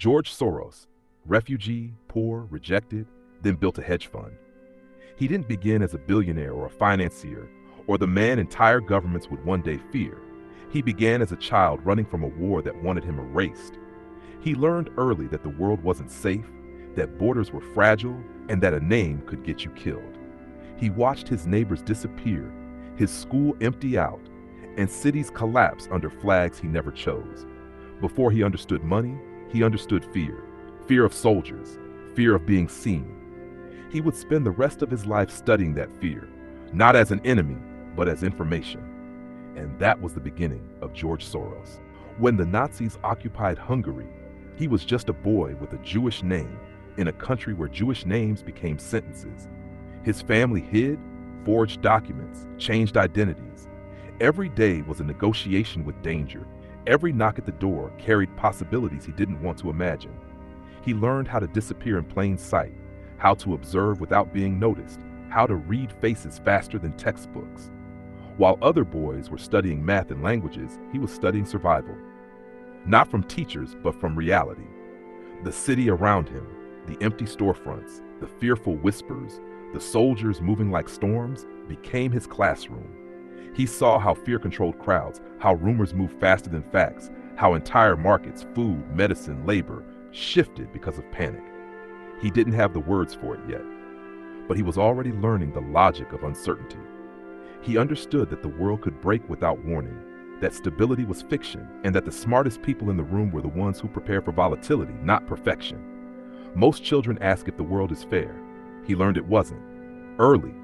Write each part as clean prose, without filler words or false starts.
George Soros, refugee, poor, rejected, then built a hedge fund. He didn't begin as a billionaire or a financier or the man entire governments would one day fear. He began as a child running from a war that wanted him erased. He learned early that the world wasn't safe, that borders were fragile, and that a name could get you killed. He watched his neighbors disappear, his school empty out, and cities collapse under flags he never chose. Before he understood money, he understood fear. Fear of soldiers, fear of being seen. He would spend the rest of his life studying that fear, not as an enemy, but as information. And that was the beginning of George Soros. When the Nazis occupied Hungary, he was just a boy with a Jewish name in a country where Jewish names became sentences. His family hid, forged documents, changed identities. Every day was a negotiation with danger. Every knock at the door carried possibilities he didn't want to imagine. He learned how to disappear in plain sight, how to observe without being noticed, how to read faces faster than textbooks. While other boys were studying math and languages, he was studying survival. Not from teachers, but from reality. The city around him, the empty storefronts, the fearful whispers, the soldiers moving like storms, became his classroom. He saw how fear controlled crowds, how rumors moved faster than facts, how entire markets, food, medicine, labor, shifted because of panic. He didn't have the words for it yet, but he was already learning the logic of uncertainty. He understood that the world could break without warning, that stability was fiction, and that the smartest people in the room were the ones who prepare for volatility, not perfection. Most children ask if the world is fair. He learned it wasn't. Early.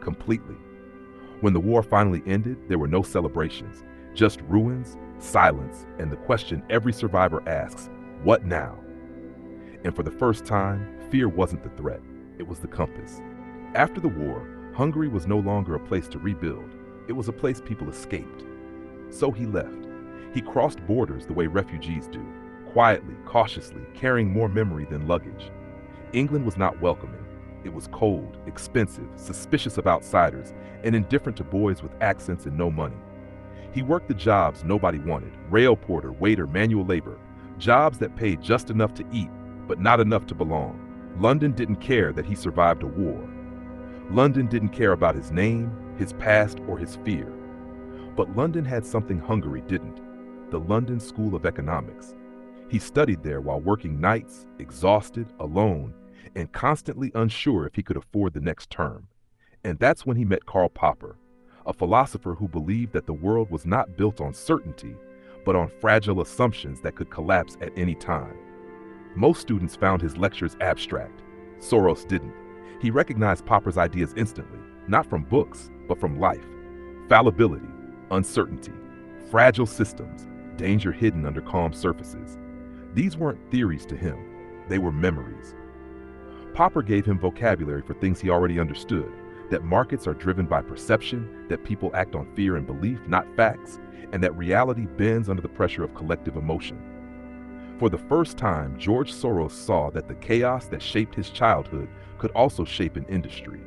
Completely. When the war finally ended, there were no celebrations, just ruins, silence, and the question every survivor asks, what now? And for the first time, fear wasn't the threat, it was the compass. After the war, Hungary was no longer a place to rebuild. It was a place people escaped. So he left. He crossed borders the way refugees do, quietly, cautiously, carrying more memory than luggage. England was not welcoming. It was cold, expensive, suspicious of outsiders, and indifferent to boys with accents and no money. He worked the jobs nobody wanted, rail porter, waiter, manual labor, jobs that paid just enough to eat, but not enough to belong. London didn't care that he survived a war. London didn't care about his name, his past, or his fear. But London had something Hungary didn't, the London School of Economics. He studied there while working nights, exhausted, alone, and constantly unsure if he could afford the next term. And that's when he met Karl Popper, a philosopher who believed that the world was not built on certainty, but on fragile assumptions that could collapse at any time. Most students found his lectures abstract. Soros didn't. He recognized Popper's ideas instantly, not from books, but from life. Fallibility, uncertainty, fragile systems, danger hidden under calm surfaces. These weren't theories to him, they were memories. Popper gave him vocabulary for things he already understood, that markets are driven by perception, that people act on fear and belief, not facts, and that reality bends under the pressure of collective emotion. For the first time, George Soros saw that the chaos that shaped his childhood could also shape an industry.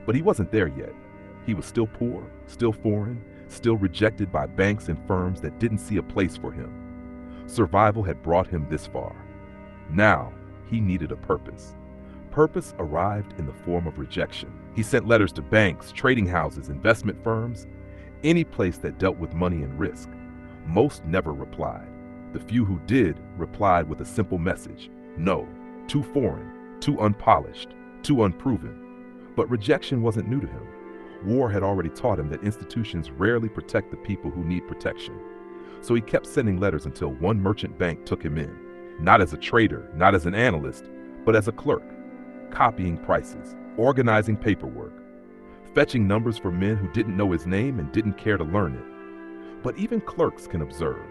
But he wasn't there yet. He was still poor, still foreign, still rejected by banks and firms that didn't see a place for him. Survival had brought him this far. Now, he needed a purpose. Purpose arrived in the form of rejection. He sent letters to banks, trading houses, investment firms, any place that dealt with money and risk. Most never replied. The few who did replied with a simple message: no, too foreign, too unpolished, too unproven. But rejection wasn't new to him. War had already taught him that institutions rarely protect the people who need protection. So he kept sending letters until one merchant bank took him in, not as a trader, not as an analyst, but as a clerk, copying prices, organizing paperwork, fetching numbers for men who didn't know his name and didn't care to learn it. But even clerks can observe.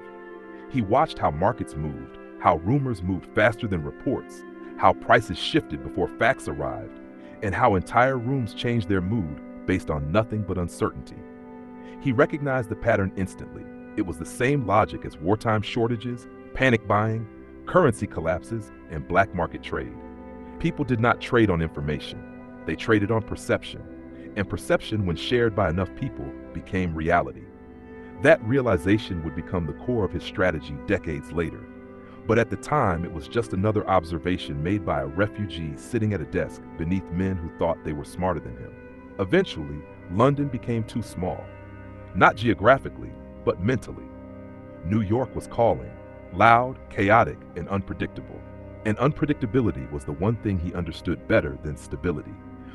He watched how markets moved, how rumors moved faster than reports, how prices shifted before facts arrived, and how entire rooms changed their mood based on nothing but uncertainty. He recognized the pattern instantly. It was the same logic as wartime shortages, panic buying, currency collapses, and black market trade. People did not trade on information. They traded on perception. And perception, when shared by enough people, became reality. That realization would become the core of his strategy decades later. But at the time, it was just another observation made by a refugee sitting at a desk beneath men who thought they were smarter than him. Eventually, London became too small, not geographically, but mentally. New York was calling, loud, chaotic, and unpredictable. And unpredictability was the one thing he understood better than stability.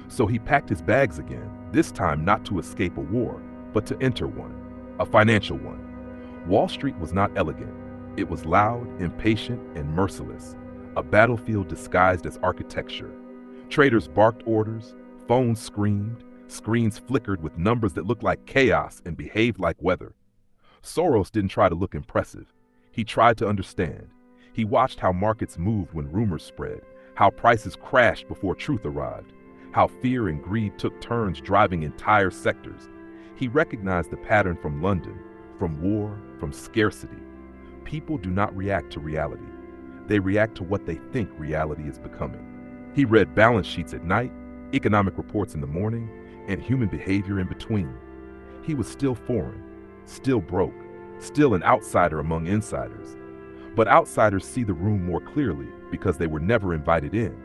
So he packed his bags again, this time not to escape a war, but to enter one, a financial one. Wall Street was not elegant. It was loud, impatient, and merciless, a battlefield disguised as architecture. Traders barked orders, phones screamed, screens flickered with numbers that looked like chaos and behaved like weather. Soros didn't try to look impressive. He tried to understand. He watched how markets moved when rumors spread, how prices crashed before truth arrived, how fear and greed took turns driving entire sectors. He recognized the pattern from London, from war, from scarcity. People do not react to reality. They react to what they think reality is becoming. He read balance sheets at night, economic reports in the morning, and human behavior in between. He was still foreign, still broke, still an outsider among insiders. But outsiders see the room more clearly because they were never invited in.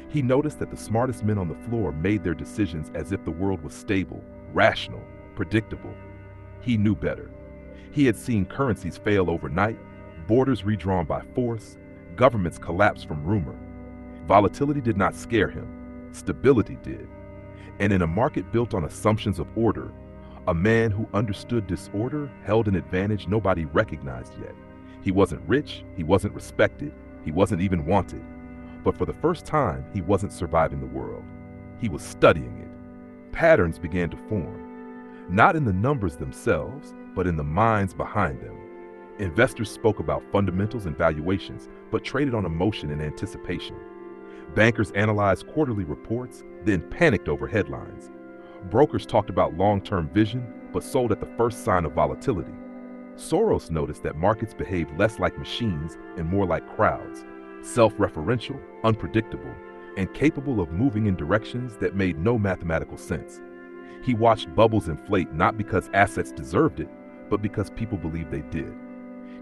He noticed that the smartest men on the floor made their decisions as if the world was stable, rational, predictable. He knew better. He had seen currencies fail overnight, borders redrawn by force, governments collapse from rumor. Volatility did not scare him. Stability did. And in a market built on assumptions of order, a man who understood disorder held an advantage nobody recognized yet. He wasn't rich, he wasn't respected, he wasn't even wanted. But for the first time, he wasn't surviving the world. He was studying it. Patterns began to form, not in the numbers themselves, but in the minds behind them. Investors spoke about fundamentals and valuations, but traded on emotion and anticipation. Bankers analyzed quarterly reports, then panicked over headlines. Brokers talked about long-term vision, but sold at the first sign of volatility. Soros noticed that markets behaved less like machines and more like crowds, self-referential, unpredictable, and capable of moving in directions that made no mathematical sense. He watched bubbles inflate not because assets deserved it, but because people believed they did.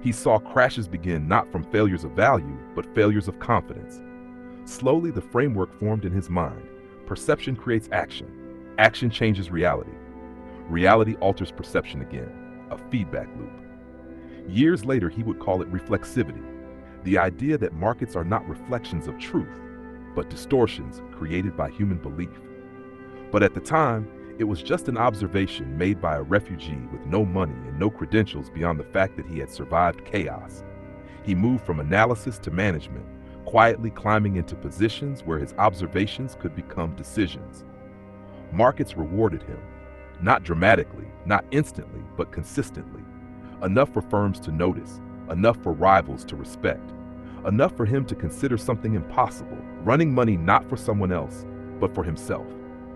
He saw crashes begin not from failures of value, but failures of confidence. Slowly, the framework formed in his mind. Perception creates action. Action changes reality. Reality alters perception again, a feedback loop. Years later, he would call it reflexivity, the idea that markets are not reflections of truth, but distortions created by human belief. But at the time, it was just an observation made by a refugee with no money and no credentials beyond the fact that he had survived chaos. He moved from analysis to management, quietly climbing into positions where his observations could become decisions. Markets rewarded him, not dramatically, not instantly, but consistently. Enough for firms to notice, enough for rivals to respect, enough for him to consider something impossible, running money not for someone else, but for himself,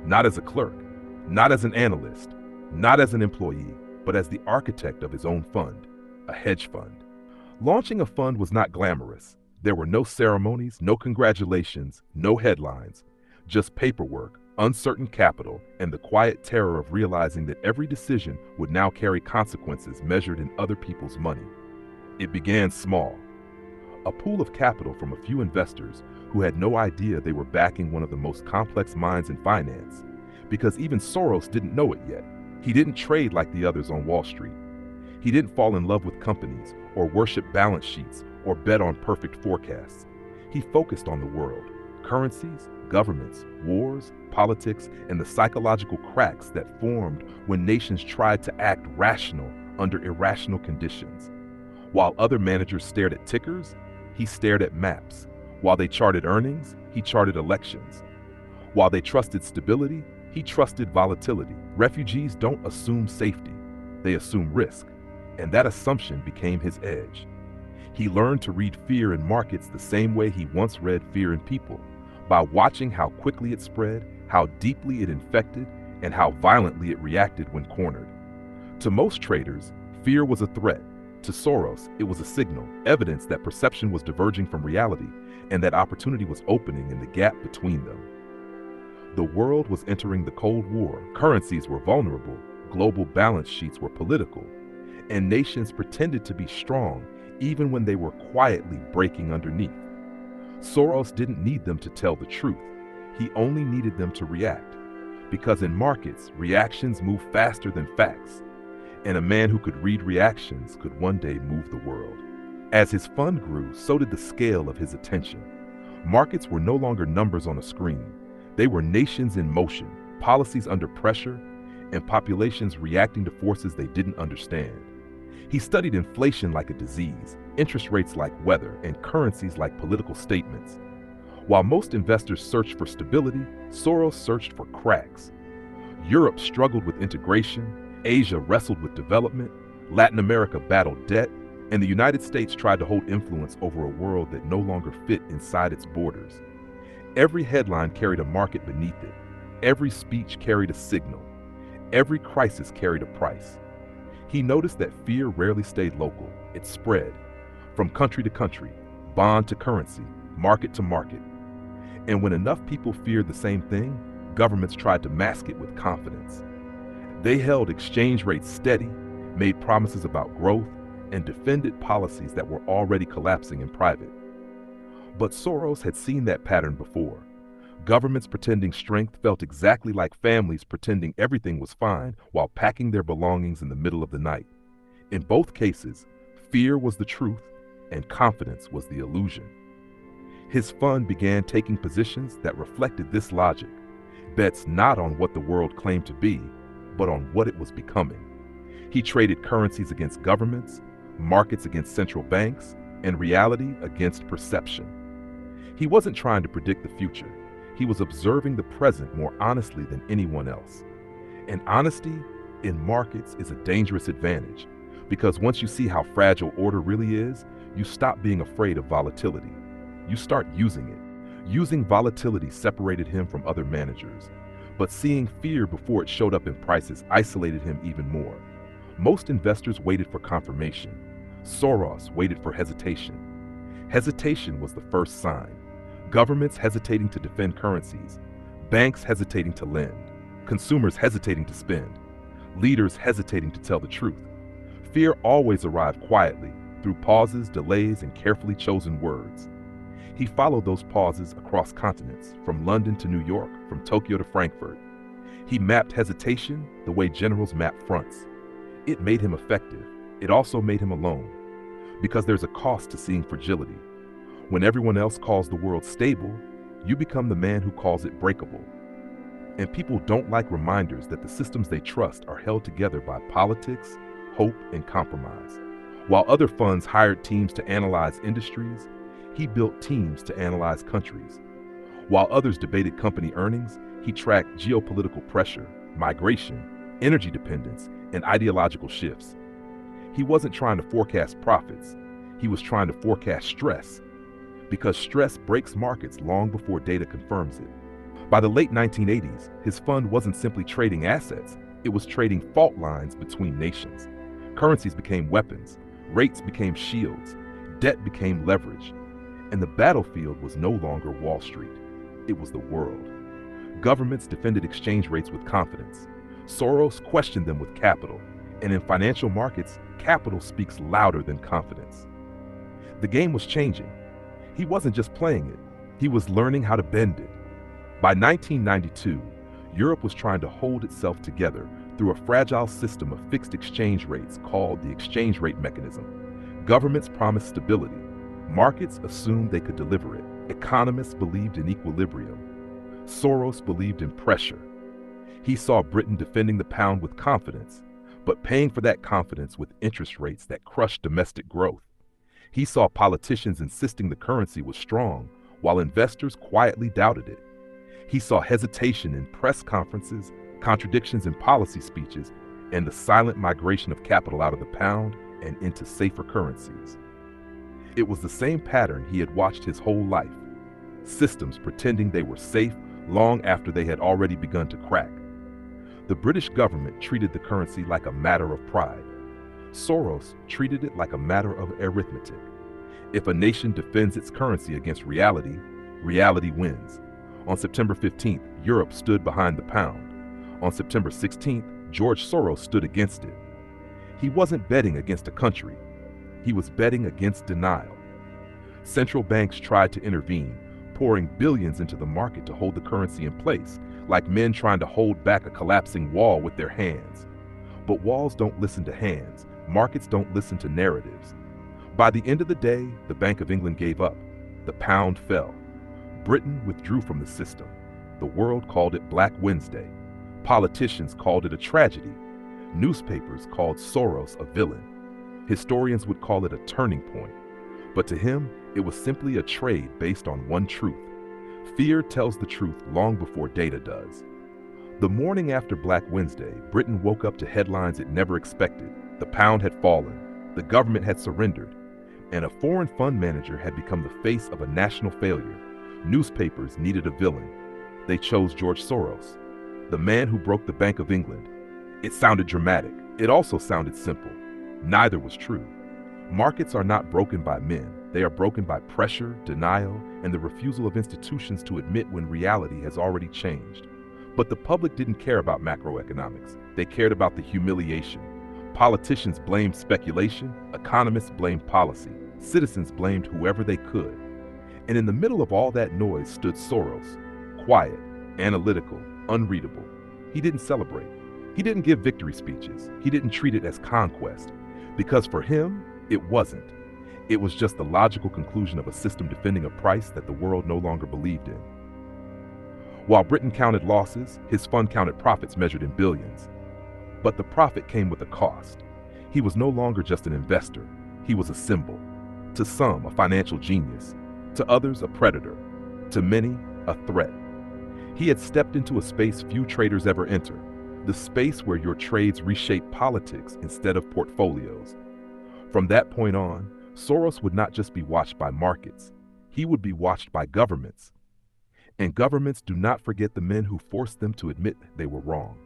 not as a clerk, not as an analyst, not as an employee, but as the architect of his own fund, a hedge fund. Launching a fund was not glamorous. There were no ceremonies, no congratulations, no headlines, just paperwork, uncertain capital, and the quiet terror of realizing that every decision would now carry consequences measured in other people's money. It began small. A pool of capital from a few investors who had no idea they were backing one of the most complex minds in finance, because even Soros didn't know it yet. He didn't trade like the others on Wall Street. He didn't fall in love with companies or worship balance sheets or bet on perfect forecasts. He focused on the world, currencies, governments, wars, politics, and the psychological cracks that formed when nations tried to act rational under irrational conditions. While other managers stared at tickers, he stared at maps. While they charted earnings, he charted elections. While they trusted stability, he trusted volatility. Refugees don't assume safety, they assume risk, and that assumption became his edge. He learned to read fear in markets the same way he once read fear in people, by watching how quickly it spread, how deeply it infected, and how violently it reacted when cornered. To most traders, fear was a threat. To Soros, it was a signal, evidence that perception was diverging from reality and that opportunity was opening in the gap between them. The world was entering the Cold War, currencies were vulnerable, global balance sheets were political, and nations pretended to be strong even when they were quietly breaking underneath. Soros didn't need them to tell the truth. He only needed them to react. Because in markets, reactions move faster than facts. And a man who could read reactions could one day move the world. As his fund grew, so did the scale of his attention. Markets were no longer numbers on a screen. They were nations in motion, policies under pressure, and populations reacting to forces they didn't understand. He studied inflation like a disease, interest rates like weather, and currencies like political statements. While most investors searched for stability, Soros searched for cracks. Europe struggled with integration, Asia wrestled with development, Latin America battled debt, and the United States tried to hold influence over a world that no longer fit inside its borders. Every headline carried a market beneath it. Every speech carried a signal. Every crisis carried a price. He noticed that fear rarely stayed local. It spread from country to country, bond to currency, market to market. And when enough people feared the same thing, governments tried to mask it with confidence. They held exchange rates steady, made promises about growth, and defended policies that were already collapsing in private. But Soros had seen that pattern before. Governments pretending strength felt exactly like families pretending everything was fine while packing their belongings in the middle of the night. In both cases, fear was the truth and confidence was the illusion. His fund began taking positions that reflected this logic, bets not on what the world claimed to be, but on what it was becoming. He traded currencies against governments, markets against central banks, and reality against perception. He wasn't trying to predict the future. He was observing the present more honestly than anyone else. And honesty in markets is a dangerous advantage, because once you see how fragile order really is, you stop being afraid of volatility. You start using it. Using volatility separated him from other managers, but seeing fear before it showed up in prices isolated him even more. Most investors waited for confirmation. Soros waited for hesitation. Hesitation was the first sign. Governments hesitating to defend currencies, banks hesitating to lend, consumers hesitating to spend, leaders hesitating to tell the truth. Fear always arrived quietly, through pauses, delays, and carefully chosen words. He followed those pauses across continents, from London to New York, from Tokyo to Frankfurt. He mapped hesitation the way generals map fronts. It made him effective. It also made him alone. Because there's a cost to seeing fragility. When everyone else calls the world stable, you become the man who calls it breakable. And people don't like reminders that the systems they trust are held together by politics, hope, and compromise. While other funds hired teams to analyze industries, he built teams to analyze countries. While others debated company earnings, he tracked geopolitical pressure, migration, energy dependence, and ideological shifts. He wasn't trying to forecast profits. He was trying to forecast stress, because stress breaks markets long before data confirms it. By the late 1980s, his fund wasn't simply trading assets, it was trading fault lines between nations. Currencies became weapons, rates became shields, debt became leverage, and the battlefield was no longer Wall Street, it was the world. Governments defended exchange rates with confidence. Soros questioned them with capital, and in financial markets, capital speaks louder than confidence. The game was changing. He wasn't just playing it, he was learning how to bend it. By 1992, Europe was trying to hold itself together through a fragile system of fixed exchange rates called the exchange rate mechanism. Governments promised stability. Markets assumed they could deliver it. Economists believed in equilibrium. Soros believed in pressure. He saw Britain defending the pound with confidence, but paying for that confidence with interest rates that crushed domestic growth. He saw politicians insisting the currency was strong, while investors quietly doubted it. He saw hesitation in press conferences, contradictions in policy speeches, and the silent migration of capital out of the pound and into safer currencies. It was the same pattern he had watched his whole life. Systems pretending they were safe long after they had already begun to crack. The British government treated the currency like a matter of pride. Soros treated it like a matter of arithmetic. If a nation defends its currency against reality, reality wins. On September 15th, Europe stood behind the pound. On September 16th, George Soros stood against it. He wasn't betting against a country. He was betting against denial. Central banks tried to intervene, pouring billions into the market to hold the currency in place, like men trying to hold back a collapsing wall with their hands. But walls don't listen to hands. Markets don't listen to narratives. By the end of the day, the Bank of England gave up. The pound fell. Britain withdrew from the system. The world called it Black Wednesday. Politicians called it a tragedy. Newspapers called Soros a villain. Historians would call it a turning point. But to him, it was simply a trade based on one truth. Fear tells the truth long before data does. The morning after Black Wednesday, Britain woke up to headlines it never expected. The pound had fallen, the government had surrendered, and a foreign fund manager had become the face of a national failure. Newspapers needed a villain. They chose George Soros, the man who broke the Bank of England. It sounded dramatic. It also sounded simple. Neither was true. Markets are not broken by men. They are broken by pressure, denial, and the refusal of institutions to admit when reality has already changed. But the public didn't care about macroeconomics. They cared about the humiliation. Politicians blamed speculation, economists blamed policy, citizens blamed whoever they could. And in the middle of all that noise stood Soros, quiet, analytical, unreadable. He didn't celebrate. He didn't give victory speeches. He didn't treat it as conquest. Because for him, it wasn't. It was just the logical conclusion of a system defending a price that the world no longer believed in. While Britain counted losses, his fund counted profits measured in billions. But the profit came with a cost. He was no longer just an investor. He was a symbol. To some, a financial genius. To others, a predator. To many, a threat. He had stepped into a space few traders ever enter. The space where your trades reshape politics instead of portfolios. From that point on, Soros would not just be watched by markets. He would be watched by governments. And governments do not forget the men who forced them to admit they were wrong.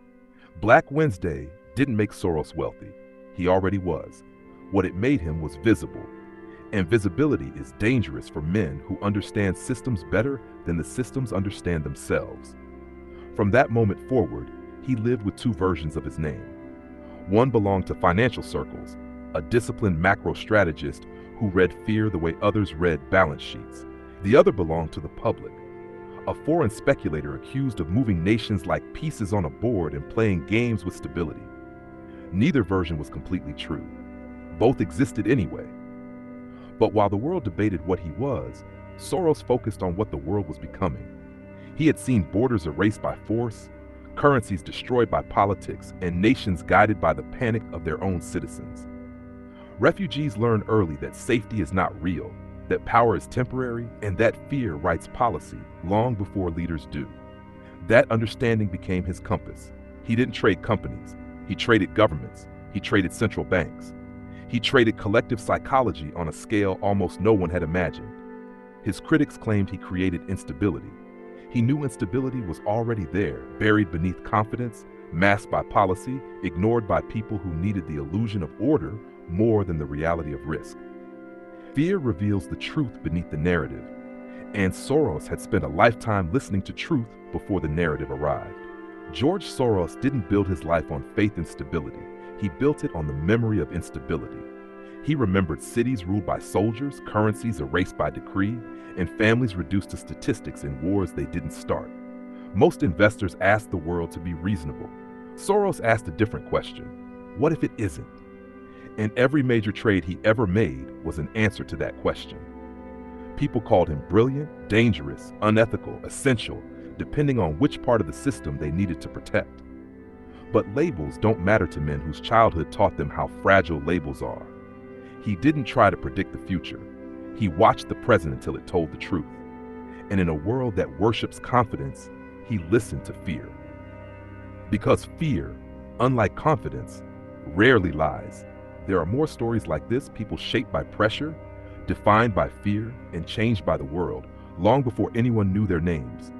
Black Wednesday didn't make Soros wealthy. He already was. What it made him was visible. And visibility is dangerous for men who understand systems better than the systems understand themselves. From that moment forward, he lived with two versions of his name. One belonged to financial circles, a disciplined macro strategist who read fear the way others read balance sheets. The other belonged to the public, a foreign speculator accused of moving nations like pieces on a board and playing games with stability. Neither version was completely true. Both existed anyway. But while the world debated what he was, Soros focused on what the world was becoming. He had seen borders erased by force, currencies destroyed by politics, and nations guided by the panic of their own citizens. Refugees learned early that safety is not real, that power is temporary, and that fear writes policy long before leaders do. That understanding became his compass. He didn't trade companies. He traded governments. He traded central banks. He traded collective psychology on a scale almost no one had imagined. His critics claimed he created instability. He knew instability was already there, buried beneath confidence, masked by policy, ignored by people who needed the illusion of order more than the reality of risk. Fear reveals the truth beneath the narrative, and Soros had spent a lifetime listening to truth before the narrative arrived. George Soros didn't build his life on faith in stability. He built it on the memory of instability. He remembered cities ruled by soldiers, currencies erased by decree, and families reduced to statistics in wars they didn't start. Most investors asked the world to be reasonable. Soros asked a different question: what if it isn't? And every major trade he ever made was an answer to that question. People called him brilliant, dangerous, unethical, essential, depending on which part of the system they needed to protect. But labels don't matter to men whose childhood taught them how fragile labels are. He didn't try to predict the future. He watched the present until it told the truth. And in a world that worships confidence, he listened to fear. Because fear, unlike confidence, rarely lies. There are more stories like this, people shaped by pressure, defined by fear, and changed by the world, long before anyone knew their names.